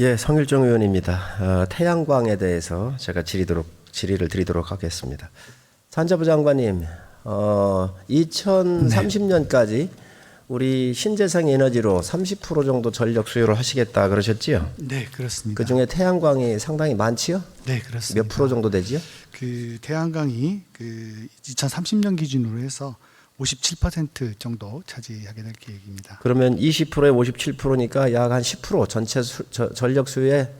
예, 성일종 의원입니다. 태양광에 대해서 제가 질의를 드리도록 하겠습니다. 산자부 장관님, 2030년까지 우리 신재생 에너지로 30% 정도 전력 수요를 하시겠다 그러셨지요? 네, 그렇습니다. 그 중에 태양광이 상당히 많지요? 네, 그렇습니다. 몇 프로 정도 되지요? 그 태양광이 2030년 기준으로 해서 57% 정도 차지하게 될 계획입니다. 그러면 20%에 57%니까 약 한 10% 전체 전력 수요의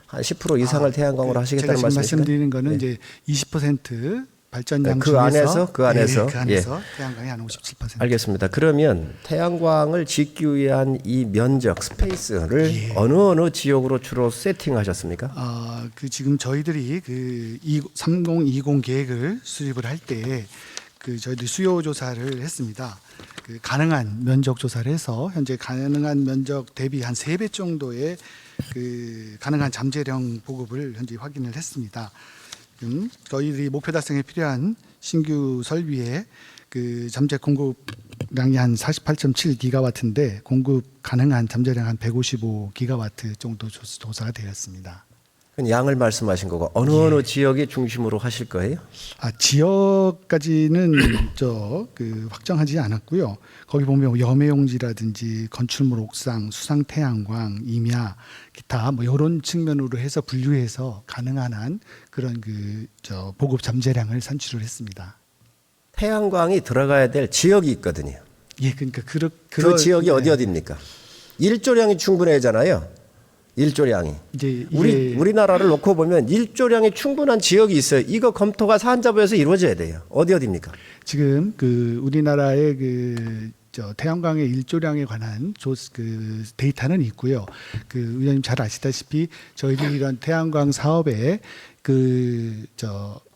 한 10% 이상을 태양광으로 하시겠다는 제가 지금 말씀이시죠? 말씀드리는 거는 네. 이제 20% 발전량 그 중에서 그 안에서 태양광이 한 57%. 알겠습니다. 그러면 태양광을 짓기 위한 이 면적 스페이스를 어느 지역으로 주로 세팅하셨습니까? 그 지금 저희들이 그 3020 계획을 수립을 할 때 그 저희들이 수요 조사를 했습니다. 그 가능한 면적 조사를 해서 현재 가능한 면적 대비 한 3배 정도의 그 가능한 잠재령 보급을 현재 확인을 했습니다. 저희들이 목표 달성에 필요한 신규 설비의 그 잠재 공급량이 한 48.7기가와트인데 공급 가능한 잠재량 한 155기가와트 정도 조사가 되었습니다. 그건 양을 말씀하신 거고 어느 지역이 중심으로 하실 거예요? 지역까지는 그 확정하지 않았고요. 거기 보면 염해용지라든지 건축물 옥상, 수상 태양광, 임야, 기타 뭐 이런 측면으로 해서 분류해서 가능한 한 그런 보급 잠재량을 산출을 했습니다. 태양광이 들어가야 될 지역이 있거든요. 예, 그러니까 그 지역이 어디입니까? 일조량이 충분하잖아요. 일조량이. 이제 우리나라를 놓고 보면 일조량이 충분한 지역이 있어요. 이거 검토가 산자부에서 이루어져야 돼요. 어디입니까? 지금 그 우리나라의 태양광의 일조량에 관한 데이터는 있고요. 그 의원님 잘 아시다시피 저희들이 이런 태양광 사업에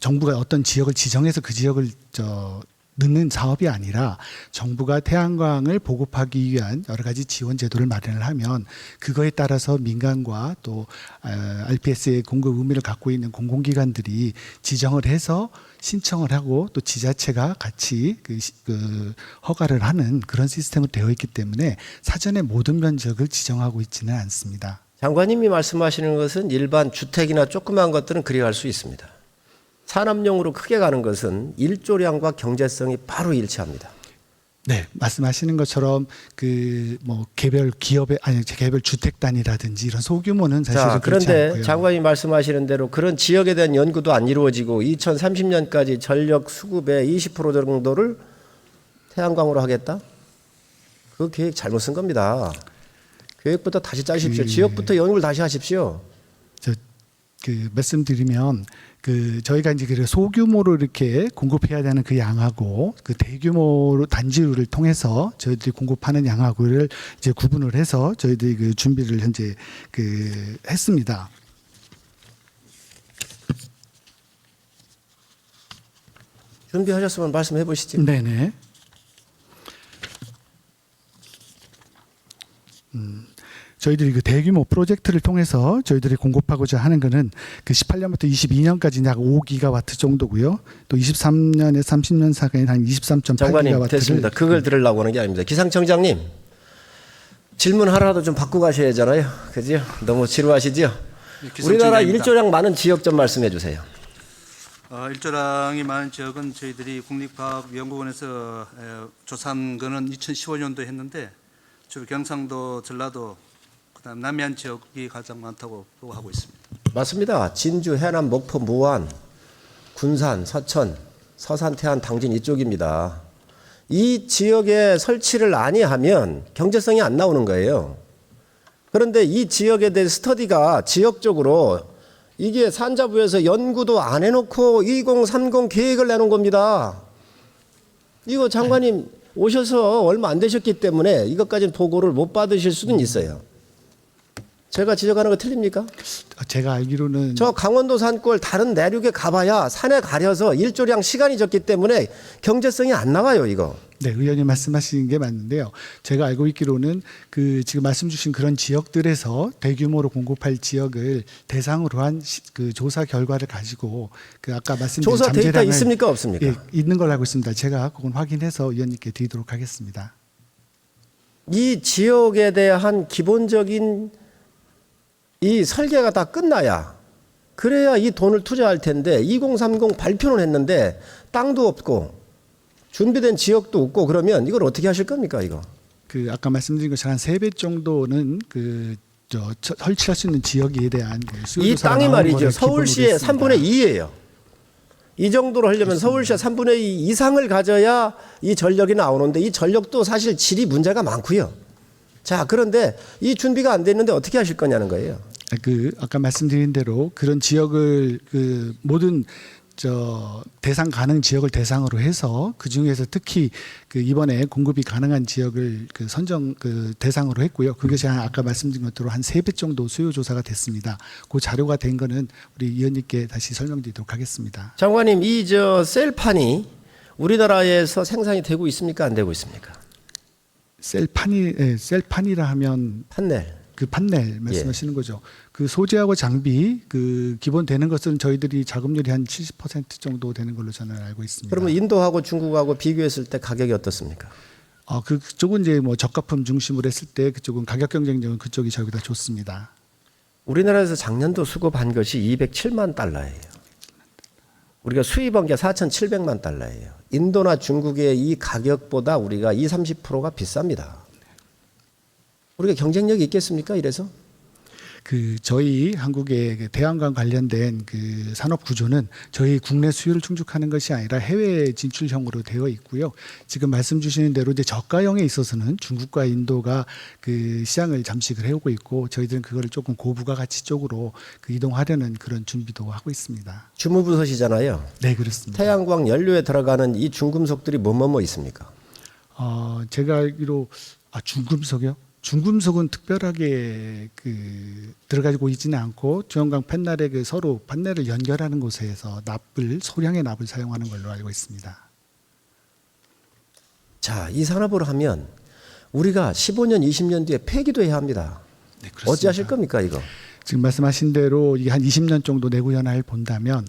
정부가 어떤 지역을 지정해서 그 지역을 넣는 사업이 아니라 정부가 태양광을 보급하기 위한 여러 가지 지원 제도를 마련을 하면 그거에 따라서 민간과 또 RPS의 공급 의무를 갖고 있는 공공기관들이 지정을 해서 신청을 하고 또 지자체가 같이 허가를 하는 그런 시스템으로 되어 있기 때문에 사전에 모든 면적을 지정하고 있지는 않습니다. 장관님이 말씀하시는 것은 일반 주택이나 조그마한 것들은 그리 갈 수 있습니다. 산업용으로 크게 가는 것은 일조량과 경제성이 바로 일치합니다. 네, 말씀하시는 것처럼 개별 개별 주택 단위라든지 이런 소규모는 사실은 그렇지 그런데 않고요. 장관님이 말씀하시는 대로 그런 지역에 대한 연구도 안 이루어지고 2030년까지 전력 수급의 20% 정도를 태양광으로 하겠다? 그 계획 잘못 쓴 겁니다. 계획부터 다시 짜십시오. 지역부터 연구를 다시 하십시오. 말씀드리면 저희가 이제 소규모로 이렇게 공급해야 되는 그 양하고 그 대규모로 단지를 통해서 저희들이 공급하는 양하고를 이제 구분을 해서 저희들이 준비를 현재 했습니다. 준비하셨으면 말씀해 보시죠. 네네. 저희들이 대규모 프로젝트를 통해서 저희들이 공급하고자 하는 거는 18년부터 22년까지 약 5기가와트 정도고요. 또 23년에 30년 사이에 한 23.8기가와트를. 장관님 됐습니다. 그걸 들으려고 하는 게 아닙니다. 기상청장님 질문 하나라도 좀 받고 가셔야 하잖아요. 그죠? 너무 지루하시죠? 네, 우리나라 일조량 많은 지역 좀 말씀해 주세요. 일조량이 많은 지역은 저희들이 국립과학연구원에서 조사한 거는 2015년도에 했는데 주로 경상도, 전라도, 그다음 남해안 지역이 가장 많다고 보고하고 있습니다. 맞습니다. 진주, 해남, 목포, 무안, 군산, 서천, 서산, 태안, 당진 이쪽입니다. 이 지역에 설치를 아니하면 경제성이 안 나오는 거예요. 그런데 이 지역에 대해 스터디가 지역적으로 이게 산자부에서 연구도 안 해놓고 2030 계획을 내놓은 겁니다. 이거 장관님 오셔서 얼마 안 되셨기 때문에 이것까지는 보고를 못 받으실 수는 있어요. 제가 지적하는 거 틀립니까? 제가 알기로는 저 강원도 산골 다른 내륙에 가봐야 산에 가려서 일조량 시간이 적기 때문에 경제성이 안 나와요, 이거. 네, 의원님 말씀하시는 게 맞는데요. 제가 알고 있기로는 지금 말씀 주신 그런 지역들에서 대규모로 공급할 지역을 대상으로 한 조사 결과를 가지고 아까 말씀드린 조사 데이터 잠재량을 있습니까, 없습니까? 예, 있는 걸로 알고 있습니다. 제가 그건 확인해서 의원님께 드리도록 하겠습니다. 이 지역에 대한 기본적인 이 설계가 다 끝나야 그래야 이 돈을 투자할 텐데 2030 발표는 했는데 땅도 없고 준비된 지역도 없고 그러면 이걸 어떻게 하실 겁니까 이거? 그 아까 말씀드린 것처럼 한 3배 정도는 설치할 수 있는 지역에 대한 수요 이 조사가 땅이 나온 말이죠. 거를 서울시의 기본으로 3분의 2예요. 이 정도로 하려면 서울시의 3분의 2 이상을 가져야 이 전력이 나오는데 이 전력도 사실 질이 문제가 많고요. 자, 그런데 이 준비가 안 됐는데 어떻게 하실 거냐는 거예요. 아까 말씀드린 대로 그런 지역을 모든 대상 가능 지역을 대상으로 해서 그 중에서 특히 이번에 공급이 가능한 지역을 선정 대상으로 했고요. 그것이 아까 말씀드린 것대로 한 3배 정도 수요 조사가 됐습니다. 그 자료가 된 거는 우리 의원님께 다시 설명드리도록 하겠습니다. 장관님, 이 셀판이 우리나라에서 생산이 되고 있습니까? 안 되고 있습니까? 셀판이라 하면 판넬. 그 판넬 말씀하시는 거죠. 그 소재하고 장비 기본 되는 것은 저희들이 자금률이 한 70% 정도 되는 걸로 저는 알고 있습니다. 그러면 인도하고 중국하고 비교했을 때 가격이 어떻습니까? 그쪽은 이제 뭐 저가품 중심으로 했을 때 그쪽은 가격 경쟁력은 그쪽이 저희보다 좋습니다. 우리나라에서 작년도 수급한 것이 207만 달러예요. 우리가 수입한 게 4,700만 달러예요. 인도나 중국의 이 가격보다 우리가 20-30%가 비쌉니다. 우리가 경쟁력이 있겠습니까? 이래서? 저희 한국의 태양광 관련된 산업 구조는 저희 국내 수요를 충족하는 것이 아니라 해외 진출형으로 되어 있고요. 지금 말씀 주시는 대로 이제 저가형에 있어서는 중국과 인도가 시장을 잠식을 해오고 있고 저희들은 그거를 조금 고부가가치 쪽으로 이동하려는 그런 준비도 하고 있습니다. 주무부서시잖아요. 네, 그렇습니다. 태양광 연료에 들어가는 이 중금속들이 뭐 있습니까? 제가 알기로 중금속이요? 중금속은 특별하게 들어가지고 있지는 않고 중형광 팬넬에 서로 판넬을 연결하는 곳에서 소량의 납을 사용하는 걸로 알고 있습니다. 자, 이 산업으로 하면 우리가 15년, 20년 뒤에 폐기도 해야 합니다. 네, 그렇습니다. 어찌 하실 겁니까, 이거? 지금 말씀하신 대로 이게 한 20년 정도 내구 연한을 본다면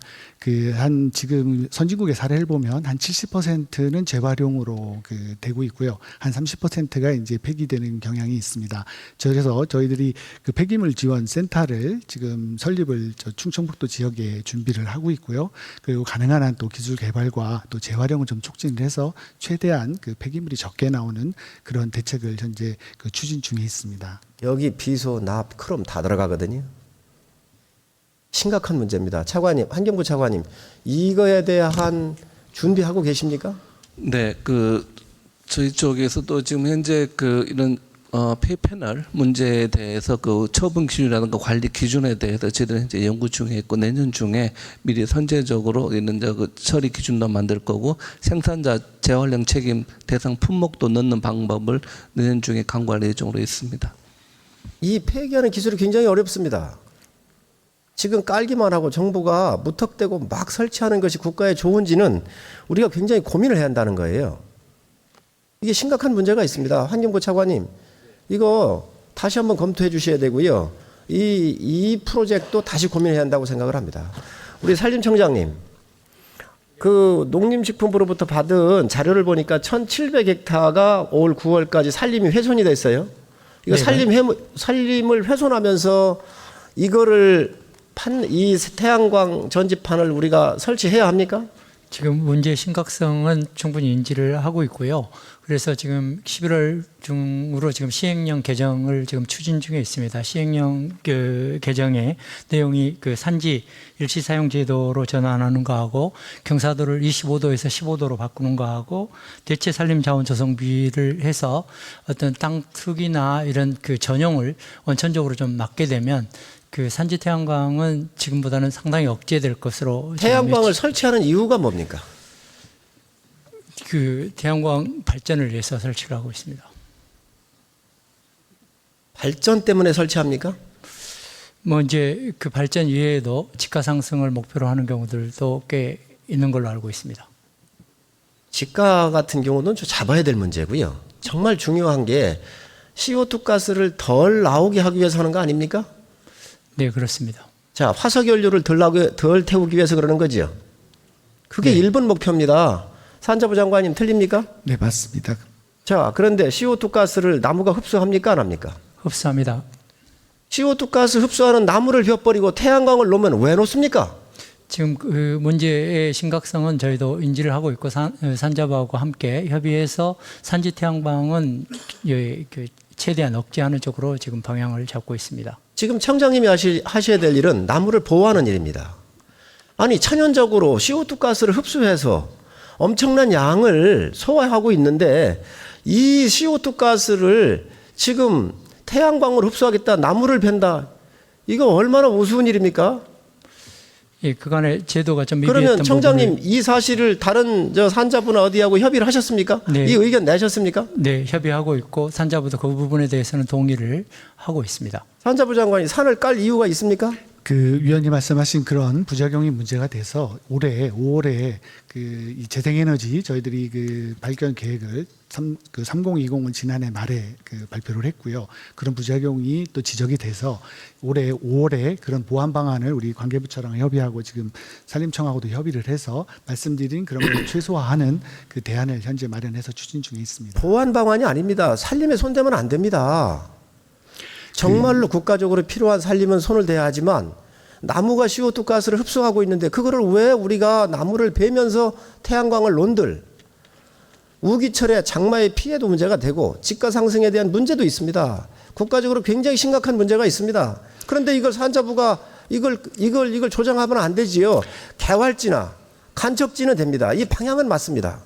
지금 선진국의 사례를 보면 한 70%는 재활용으로 되고 있고요. 한 30%가 이제 폐기되는 경향이 있습니다. 그래서 저희들이 폐기물 지원 센터를 지금 설립을 충청북도 지역에 준비를 하고 있고요. 그리고 가능한 한 또 기술 개발과 또 재활용을 좀 촉진을 해서 최대한 폐기물이 적게 나오는 그런 대책을 현재 추진 중에 있습니다. 여기 비소, 납, 크롬 다 들어가거든요. 심각한 문제입니다. 차관님, 환경부 차관님, 이거에 대한 준비하고 계십니까? 네, 저희 쪽에서도 지금 현재 이런 폐패널 문제에 대해서 처분 기준이라든가 관리 기준에 대해서 저희들은 현재 연구 중에 있고 내년 중에 미리 선제적으로 이런 처리 기준도 만들 거고 생산자 재활용 책임 대상 품목도 넣는 방법을 내년 중에 강구할 예정으로 있습니다. 이 폐기하는 기술이 굉장히 어렵습니다. 지금 깔기만 하고 정부가 무턱대고 막 설치하는 것이 국가에 좋은지는 우리가 굉장히 고민을 해야 한다는 거예요. 이게 심각한 문제가 있습니다. 환경부 차관님, 이거 다시 한번 검토해 주셔야 되고요. 이 프로젝트도 다시 고민해야 한다고 생각을 합니다. 우리 산림청장님, 농림식품부로부터 받은 자료를 보니까 1,700헥타가 올 9월까지 산림이 훼손이 됐어요. 이거 산림을 훼손하면서 이거를 이 태양광 전지판을 우리가 설치해야 합니까? 지금 문제의 심각성은 충분히 인지를 하고 있고요. 그래서 지금 11월 중으로 지금 시행령 개정을 지금 추진 중에 있습니다. 시행령 개정의 내용이 산지 일시 사용 제도로 전환하는 거하고 경사도를 25도에서 15도로 바꾸는 거하고 대체 산림 자원 조성비를 해서 어떤 땅 투기나 이런 전용을 원천적으로 좀 막게 되면 산지 태양광은 지금보다는 상당히 억제될 것으로 태양광을 설치하는 이유가 뭡니까? 태양광 발전을 위해서 설치를 하고 있습니다. 발전 때문에 설치합니까? 이제 발전 이외에도 지가 상승을 목표로 하는 경우들도 꽤 있는 걸로 알고 있습니다. 지가 같은 경우는 좀 잡아야 될 문제고요. 정말 중요한 게 CO2 가스를 덜 나오게 하기 위해서 하는 거 아닙니까? 네, 그렇습니다. 자, 화석연료를 덜 태우기 위해서 그러는 거죠. 그게 네. 1번 목표입니다. 산자부 장관님 틀립니까? 네, 맞습니다. 자, 그런데 CO2 가스를 나무가 흡수합니까? 안 합니까? 흡수합니다. CO2 가스 흡수하는 나무를 벼버리고 태양광을 놓으면 왜 놓습니까? 지금 그 문제의 심각성은 저희도 인지를 하고 있고 산자부하고 함께 협의해서 산지 태양광은 그 최대한 억제하는 쪽으로 지금 방향을 잡고 있습니다. 지금 청장님이 하셔야 될 일은 나무를 보호하는 일입니다. 아니 천연적으로 CO2 가스를 흡수해서 엄청난 양을 소화하고 있는데 이 CO2 가스를 지금 태양광으로 흡수하겠다, 나무를 벤다. 이거 얼마나 우스운 일입니까? 예, 그간의 제도가 좀 미비했던 그러면 청장님 부분을- 이 사실을 다른 산자부나 어디하고 협의를 하셨습니까? 네. 이 의견 내셨습니까? 네, 협의하고 있고 산자부도 그 부분에 대해서는 동의를 하고 있습니다. 산자부 장관이 산을 깔 이유가 있습니까? 그 위원님 말씀하신 그런 부작용이 문제가 돼서 올해 5월에 이 재생에너지 저희들이 그 발견 계획을 3020은 지난해 말에 발표를 했고요. 그런 부작용이 또 지적이 돼서 올해 5월에 그런 보완 방안을 우리 관계부처랑 협의하고 지금 산림청하고도 협의를 해서 말씀드린 그런 걸 최소화하는 그 대안을 현재 마련해서 추진 중에 있습니다. 보완 방안이 아닙니다. 산림에 손대면 안 됩니다. 정말로 국가적으로 필요한 산림은 손을 대야 하지만 나무가 CO2 가스를 흡수하고 있는데 그거를 왜 우리가 나무를 베면서 태양광을 논들 우기철에 장마의 피해도 문제가 되고 집가 상승에 대한 문제도 있습니다. 국가적으로 굉장히 심각한 문제가 있습니다. 그런데 이걸 산자부가 이걸 조정하면 안 되지요. 개활지나 간척지는 됩니다. 이 방향은 맞습니다.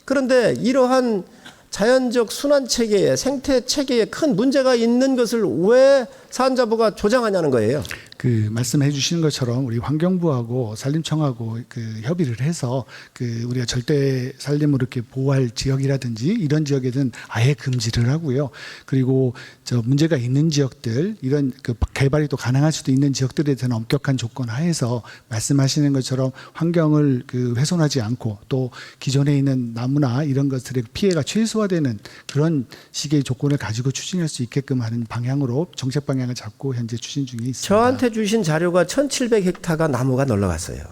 그런데 이러한 자연적 순환 체계에 생태 체계에 큰 문제가 있는 것을 왜 산자부가 조장하냐는 거예요. 그 말씀해 주시는 것처럼 우리 환경부하고 산림청하고 협의를 해서 우리가 절대 산림을 이렇게 보호할 지역이라든지 이런 지역에는 아예 금지를 하고요. 그리고 저 문제가 있는 지역들 이런 개발이 또 가능할 수도 있는 지역들에 대한 엄격한 조건 하에서 말씀하시는 것처럼 환경을 훼손하지 않고 또 기존에 있는 나무나 이런 것들의 피해가 최소화되는 그런 식의 조건을 가지고 추진할 수 있게끔 하는 방향으로 정책 방향을 잡고 현재 추진 중에 있습니다. 저한테 주신 자료가 1,700헥타가 나무가 놀러갔어요.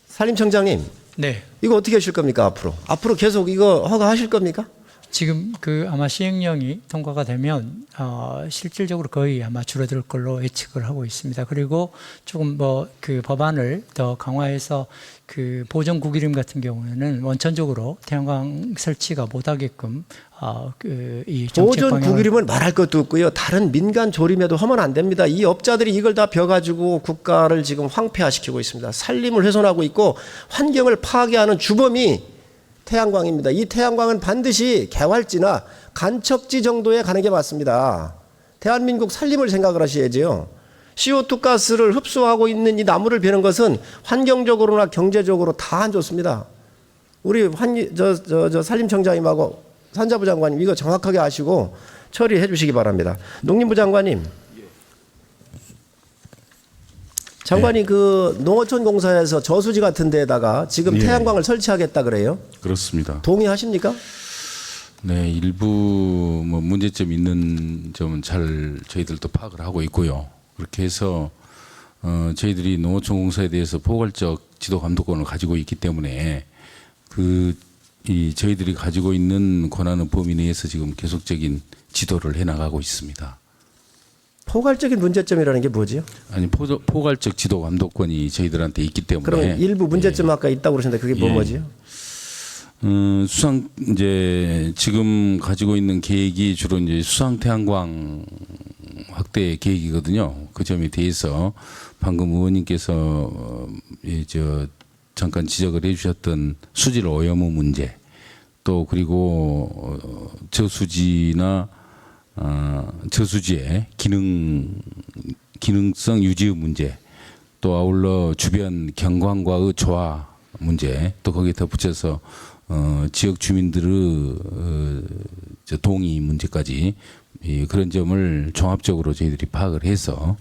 산림청장님, 네, 이거 어떻게 하실 겁니까 앞으로? 앞으로 계속 이거 허가하실 겁니까? 지금 아마 시행령이 통과가 되면 실질적으로 거의 아마 줄어들 걸로 예측을 하고 있습니다. 그리고 조금 법안을 더 강화해서 보존구기림 같은 경우에는 원천적으로 태양광 설치가 못하게끔 이 정책 보존 방향을 구기림을 말할 것도 없고요. 다른 민간 조림에도 하면 안 됩니다. 이 업자들이 이걸 다 벼가지고 국가를 지금 황폐화시키고 있습니다. 산림을 훼손하고 있고 환경을 파괴하는 주범이 태양광입니다. 이 태양광은 반드시 개활지나 간척지 정도에 가는 게 맞습니다. 대한민국 산림을 생각을 하셔야죠. CO2 가스를 흡수하고 있는 이 나무를 베는 것은 환경적으로나 경제적으로 다 안 좋습니다. 우리 산림청장님하고 산자부 장관님 이거 정확하게 아시고 처리해 주시기 바랍니다. 농림부 장관님. 장관이 농어촌 공사에서 저수지 같은 데에다가 지금 예. 태양광을 설치하겠다 그래요. 그렇습니다. 동의하십니까? 네, 일부 문제점 있는 점은 잘 저희들도 파악을 하고 있고요. 그렇게 해서 저희들이 농어촌 공사에 대해서 포괄적 지도 감독권을 가지고 있기 때문에 저희들이 가지고 있는 권한의 범위 내에서 지금 계속적인 지도를 해나가고 있습니다. 포괄적인 문제점이라는 게 뭐지요? 아니 포괄적 지도 감독권이 저희들한테 있기 때문에. 그럼 일부 문제점 아까 있다고 그러셨는데 그게 뭐지요? 수상 이제 지금 가지고 있는 계획이 주로 이제 수상 태양광 확대 계획이거든요. 그 점에 대해서 방금 의원님께서 잠깐 지적을 해주셨던 수질 오염의 문제, 또 그리고 저수지나 저수지의 기능성 유지의 문제, 또 아울러 주변 경관과의 조화 문제, 또 거기에 덧붙여서 지역 주민들의 동의 문제까지 그런 점을 종합적으로 저희들이 파악을 해서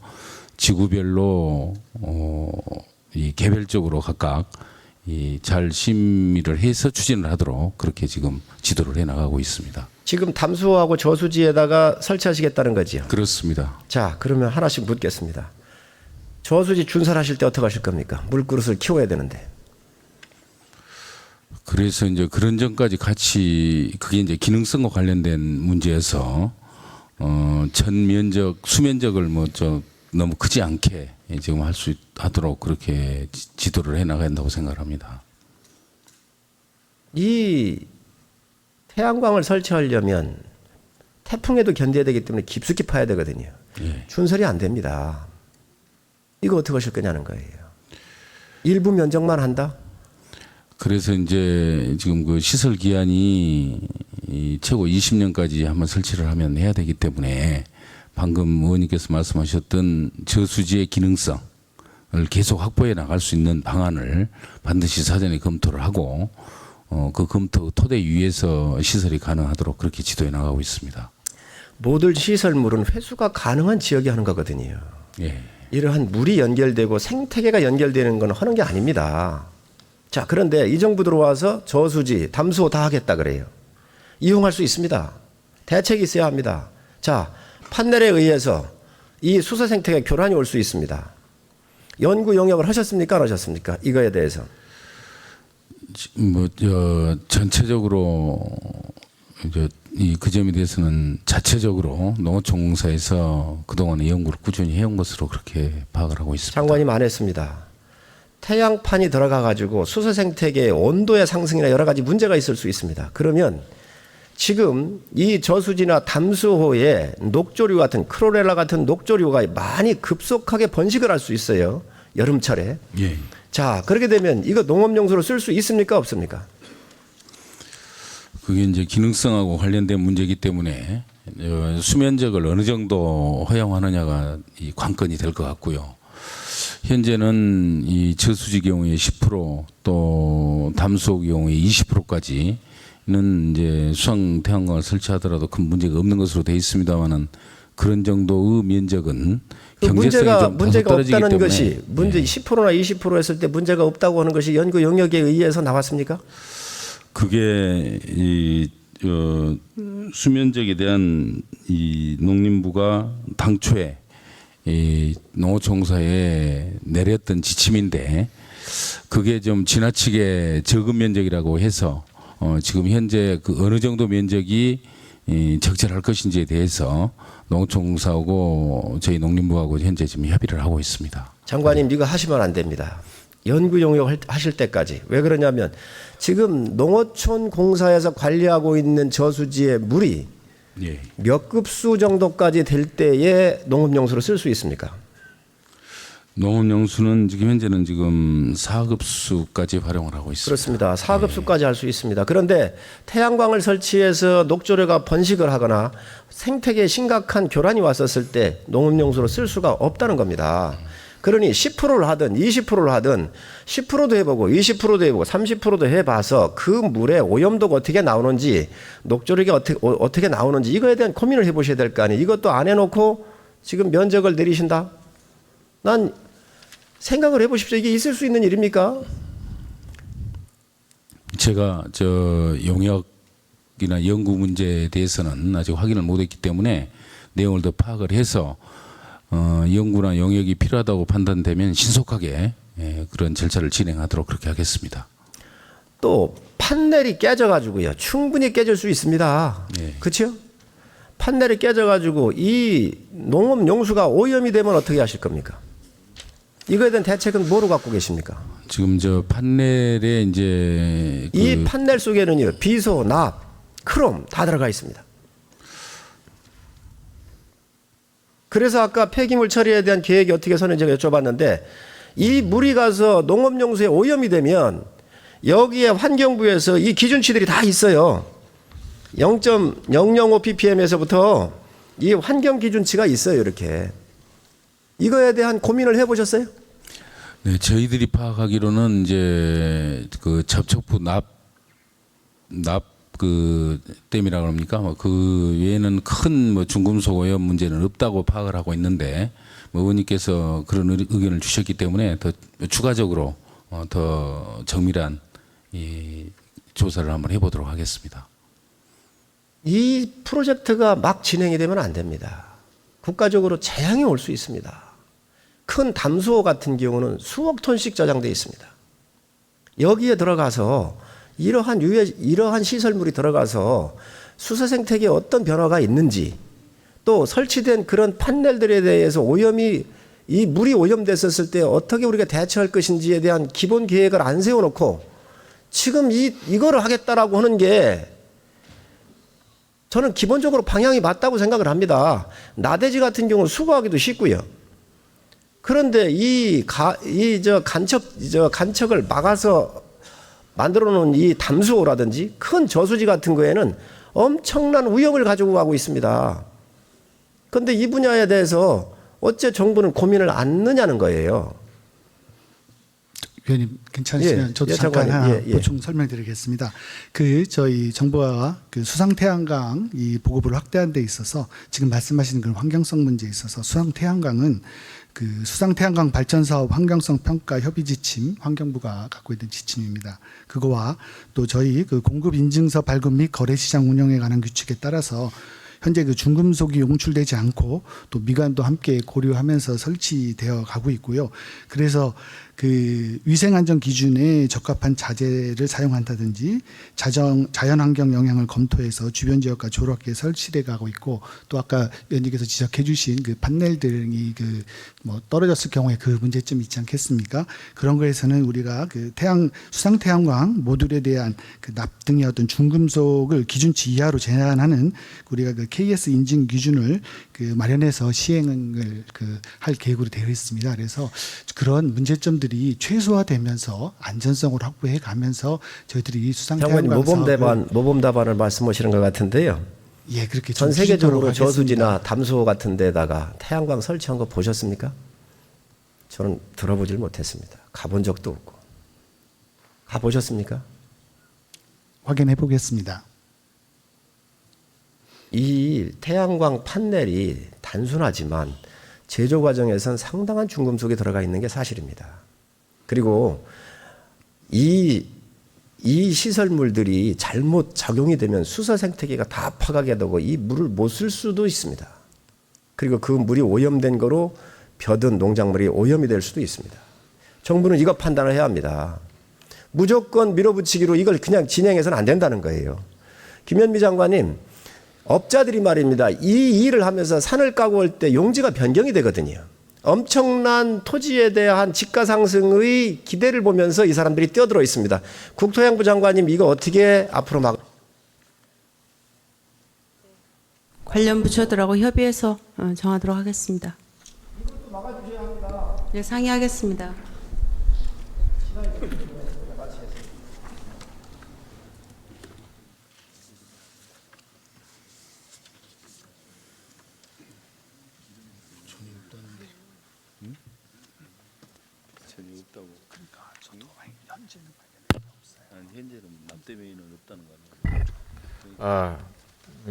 지구별로 개별적으로 각각 잘 심의를 해서 추진을 하도록 그렇게 지금 지도를 해 나가고 있습니다. 지금 담수하고 저수지에다가 설치하시겠다는 거지요? 그렇습니다. 자, 그러면 하나씩 묻겠습니다. 저수지 준설하실 때 어떻게 하실 겁니까? 물그릇을 키워야 되는데. 그래서 이제 그런 점까지 같이 그게 이제 기능성과 관련된 문제여서 전 면적 수면적을 뭐 너무 크지 않게 지금 하도록 그렇게 지도를 해 나가야 한다고 생각합니다. 이 태양광을 설치하려면 태풍에도 견뎌야 되기 때문에 깊숙이 파야 되거든요. 예. 준설이 안 됩니다. 이거 어떻게 하실 거냐는 거예요. 일부 면적만 한다? 그래서 이제 지금 그 시설 기한이 이 최고 20년까지 한번 설치를 하면 해야 되기 때문에 방금 의원님께서 말씀하셨던 저수지의 기능성을 계속 확보해 나갈 수 있는 방안을 반드시 사전에 검토를 하고 그 검토 토대 위에서 시설이 가능하도록 그렇게 지도해 나가고 있습니다. 모든 시설물은 회수가 가능한 지역에 하는 거거든요. 예. 이러한 물이 연결되고 생태계가 연결되는 건 하는 게 아닙니다. 자, 그런데 이 정부 들어와서 저수지, 담수호 다 하겠다 그래요. 이용할 수 있습니다. 대책이 있어야 합니다. 자, 판넬에 의해서 이 수서 생태계 교란이 올 수 있습니다. 연구 용역을 하셨습니까? 안 하셨습니까? 이거에 대해서. 전체적으로 이제 그 점에 대해서는 자체적으로 농어촌공사에서 그동안 연구를 꾸준히 해온 것으로 그렇게 파악을 하고 있습니다. 장관님 안 했습니다. 태양판이 들어가 가지고 수서 생태계의 온도의 상승이나 여러 가지 문제가 있을 수 있습니다. 그러면 지금 이 저수지나 담수호에 녹조류 같은 크로렐라 같은 녹조류가 많이 급속하게 번식을 할 수 있어요. 여름철에. 예. 자, 그렇게 되면 이거 농업용수로 쓸 수 있습니까? 없습니까? 그게 이제 기능성하고 관련된 문제이기 때문에 수면적을 어느 정도 허용하느냐가 이 관건이 될 것 같고요. 현재는 이 저수지 경우에 10%또 담수호 경우에 20%까지는 이제 수상 태양광을 설치하더라도 큰 문제가 없는 것으로 되어 있습니다만은 그런 정도의 면적은 그 경제성이 좀 문제가 떨어지기 없다는 때문에 것이 문제 10%나 20% 했을 때 문제가 없다고 하는 것이 연구 용역에 의해서 나왔습니까? 그게 이 수면적에 대한 이 농림부가 당초에 이 농어촌공사에 내렸던 지침인데 그게 좀 지나치게 적은 면적이라고 해서 지금 현재 그 어느 정도 면적이 적절할 것인지에 대해서 농어촌공사하고 저희 농림부하고 현재 지금 협의를 하고 있습니다. 장관님, 이거 하시면 안 됩니다. 연구 용역 하실 때까지. 왜 그러냐면 지금 농어촌 공사에서 관리하고 있는 저수지의 물이 예. 몇 급수 정도까지 될 때에 농업용수로 쓸 수 있습니까? 농업용수는 지금 현재는 지금 4급수까지 활용을 하고 있습니다. 그렇습니다. 4급수까지 할 수 있습니다. 그런데 태양광을 설치해서 녹조류가 번식을 하거나 생태계에 심각한 교란이 왔었을 때 농업용수로 쓸 수가 없다는 겁니다. 그러니 10%를 하든 20%를 하든 10%도 해보고 20%도 해보고 30%도 해봐서 그 물의 오염도가 어떻게 나오는지 녹조류가 어떻게 나오는지 이거에 대한 고민을 해보셔야 될 거 아니에요. 이것도 안 해놓고 지금 면적을 내리신다? 난 생각을 해보십시오. 이게 있을 수 있는 일입니까? 제가 용역이나 연구 문제에 대해서는 아직 확인을 못했기 때문에 내용을 더 파악을 해서 연구나 용역이 필요하다고 판단되면 신속하게 그런 절차를 진행하도록 그렇게 하겠습니다. 또 판넬이 깨져가지고요. 충분히 깨질 수 있습니다. 네. 그렇죠? 판넬이 깨져가지고 이 농업 용수가 오염이 되면 어떻게 하실 겁니까? 이거에 대한 대책은 뭐로 갖고 계십니까? 지금 판넬에 이제 이 판넬 속에는요 비소, 납, 크롬 다 들어가 있습니다. 그래서 아까 폐기물 처리에 대한 계획이 어떻게 서는지 여쭤봤는데 이 물이 가서 농업용수에 오염이 되면 여기에 환경부에서 이 기준치들이 다 있어요. 0.005 ppm에서부터 이 환경 기준치가 있어요. 이렇게. 이거에 대한 고민을 해보셨어요? 네, 저희들이 파악하기로는 이제 그 접촉부 납 그 댐이라고 합니까? 그 외에는 큰 중금속 오염 문제는 없다고 파악을 하고 있는데 의원님께서 그런 의견을 주셨기 때문에 더 추가적으로 더 정밀한 이 조사를 한번 해보도록 하겠습니다. 이 프로젝트가 막 진행이 되면 안 됩니다. 국가적으로 재앙이 올 수 있습니다. 큰 담수호 같은 경우는 수억 톤씩 저장되어 있습니다. 여기에 들어가서 이러한 시설물이 들어가서 수서 생태계에 어떤 변화가 있는지 또 설치된 그런 판넬들에 대해서 오염이 이 물이 오염됐었을 때 어떻게 우리가 대처할 것인지에 대한 기본 계획을 안 세워놓고 지금 이거를 하겠다라고 하는 게 저는 기본적으로 방향이 맞다고 생각을 합니다. 나대지 같은 경우는 수거하기도 쉽고요. 그런데 간척을 막아서 만들어 놓은 이 담수호라든지 큰 저수지 같은 거에는 엄청난 위험을 가지고 가고 있습니다. 그런데 이 분야에 대해서 어째 정부는 고민을 않느냐는 거예요. 위원님 괜찮으시면 예, 저도 예, 잠깐 장관님. 하나 예, 예. 보충 설명드리겠습니다. 저희 정부가 수상태양광 이 보급을 확대한 데 있어서 지금 말씀하시는 그런 환경성 문제에 있어서 수상태양광은 수상태양광 발전사업 환경성 평가 협의 지침, 환경부가 갖고 있는 지침입니다. 그거와 또 저희 공급 인증서 발급 및 거래시장 운영에 관한 규칙에 따라서 현재 중금속이 용출되지 않고 또 미관도 함께 고려하면서 설치되어 가고 있고요. 그래서 위생안전 기준에 적합한 자재를 사용한다든지 자연환경 영향을 검토해서 주변 지역과 조롭게 설치돼 가고 있고, 또 아까 위원님께서 지적해 주신 판넬들이 떨어졌을 경우에 그 문제점이 있지 않겠습니까? 그런 거에서는 우리가 수상태양광 모듈에 대한 납등의 어떤 중금속을 기준치 이하로 제한하는 우리가 KS 인증 기준을 마련해서 시행을 할 계획으로 되어 있습니다. 그래서 그런 문제점들이 최소화되면서 안전성을 확보해 가면서 저희들이 장관님 수상태양광 모범 답안을 말씀하시는 것 같은데요. 예, 그렇게 전 좀 세계적으로 추진토록 저수지나 하겠습니다. 담수호 같은 데다가 태양광 설치한 거 보셨습니까? 저는 들어보질 못했습니다. 가본 적도 없고. 가보셨습니까? 확인해 보겠습니다. 이 태양광 판넬이 단순하지만 제조 과정에선 상당한 중금속이 들어가 있는 게 사실입니다. 그리고 이 시설물들이 잘못 작용이 되면 수서 생태계가 다 파괴가 되고 이 물을 못 쓸 수도 있습니다. 그리고 그 물이 오염된 거로 벼든 농작물이 오염이 될 수도 있습니다. 정부는 이거 판단을 해야 합니다. 무조건 밀어붙이기로 이걸 그냥 진행해서는 안 된다는 거예요. 김현미 장관님, 업자들이 말입니다. 이 일을 하면서 산을 까고 올 때 용지가 변경이 되거든요. 엄청난 토지에 대한 지가 상승의 기대를 보면서 이 사람들이 뛰어들어 있습니다. 국토해양부 장관님, 이거 어떻게 앞으로 관련 부처들하고 협의해서 정하도록 하겠습니다. 네, 상의하겠습니다.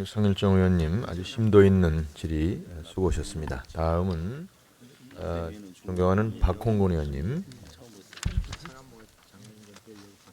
성일정 의원님 아주 심도 있는 질의 수고하셨습니다. 다음은 존경하는 박홍근 의원님.